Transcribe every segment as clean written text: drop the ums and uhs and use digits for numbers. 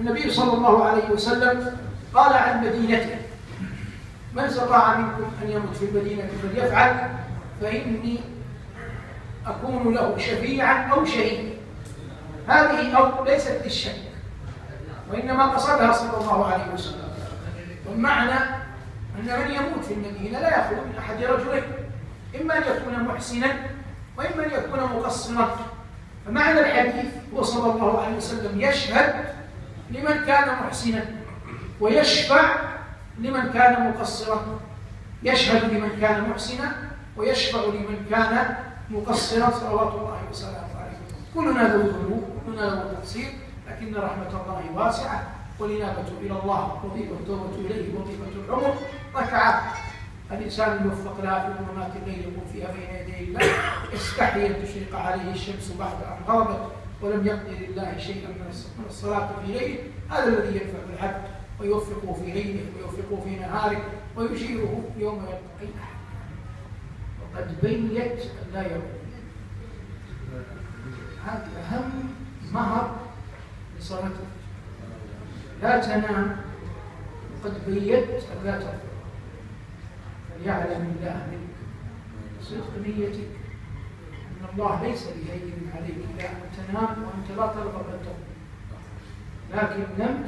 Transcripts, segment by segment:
النبي صلى الله عليه وسلم قال عن مدينته: من استطاع منكم أن يمت في المدينة فليفعل فإني أكون له شفيعا أو شهيدا. هذه أو ليست للشك، وإنما قصدها صلى الله عليه وسلم. والمعنى أن من يموت في المدينة لا يخلو من أحد رجلين، إما أن يكون محسنا وإما أن يكون مقصرا. فمعنى الحديث هو صلى الله عليه وسلم يشهد لمن كان محسنا ويشفع لمن كان مقصرا، يشهد لمن كان محسنا ويشفع لمن كان مقصرا صلوات الله وسلامه عليه. كلنا ذو ذنوب، كلنا ذو تقصير، لكن رحمة الله واسعة، والإنابة إلى الله والتوبة إليه وظيفة العمر. ركعة الإنسان الموفق لها في ظلمات الليل يكون فيها بين يدي الله، يستحي أن تشرق عليه الشمس بعد أن غربت ولم يقدر الله شيئا من الصلاة في ليله. هذا الذي ينفع العبد ويوفقه في ليله ويوفقه في نهاره ويشيره يوم يلقى أحد. وقد بيت لا يقول. هذا أهم مهر لصلاتك. لا تنام وقد بيت لا تفعل، فليعلم الله منك صدق نيتك أن الله ليس بهين عليك لا أن تنام وأنت لا ترغب أن تقوم، لكن نم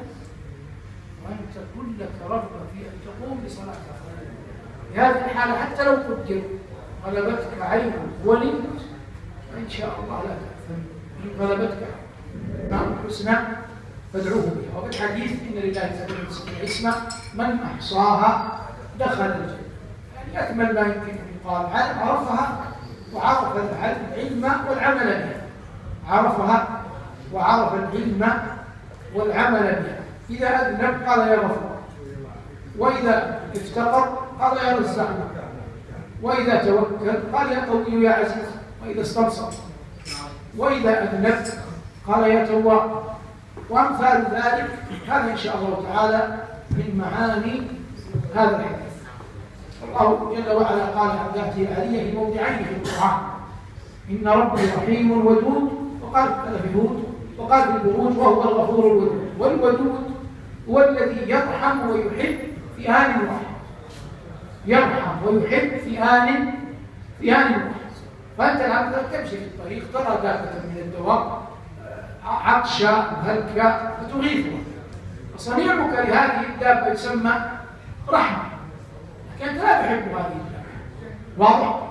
وأنت كلك رغبة في أن تقوم بصلاة أخرى. في هذه الحالة حتى لو قدر غلبتك عين ونمت فإن شاء الله لا تأثم. إن غلبتك مع الحسنى فادعوه بها. وفي الحديث إن لله 70 اسما من أحصاها دخل الجنة. يعني أكمل ما يمكن أن يقال. عرفها وعرف العلم والعمل بها، عرفها وعرف العلم والعمل بها. إذا أذنب قال يا غفور، وإذا افتقر قال يا رزاق، وإذا توكل قال يا قوي يا عزيز، وإذا استنصر، وإذا أذنب قال يا تواب، وأمثال ذلك. هذا إن شاء الله تعالى من معاني هذا الحديث. الله جل وعلا قال عن ذاته العلية في موضعين في القرآن: إن ربي رحيم ودود، وقال في هود، وقال في البروج وهو الغفور الودود. والودود هو الذي يرحم ويحب في آن واحد، يرحم ويحب في آن واحد. فأنت العبد تمشي في الطريق ترى دابة من الدواب عطشة هلكة فتغيثها، فصنيعك لهذه الدابة يسمى رحمة، لكن أنت لا تحب هذه الدابة، واضح؟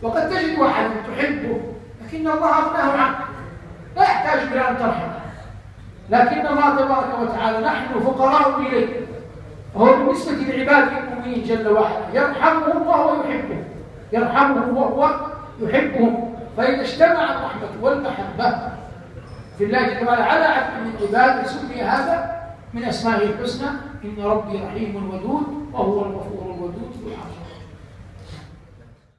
وقد تجد واحدا تحبه لكن الله أغناه عنه، لا يحتاج إلى أن ترحمه، لكن الله تبارك وتعالى نحن فقراء إليه، وهو بالنسبة لعباده المؤمنين جل وعلا يرحمهم وهو يحبهم، يرحمهم وهو يحبهم. فإذا اجتمع الرحمة والمحبة في الله جل وعلا على عبد من عباده سمي هذا من أسمائه الحسنى: إن ربي رحيم ودود وهو الغفور الودود ذو العرش.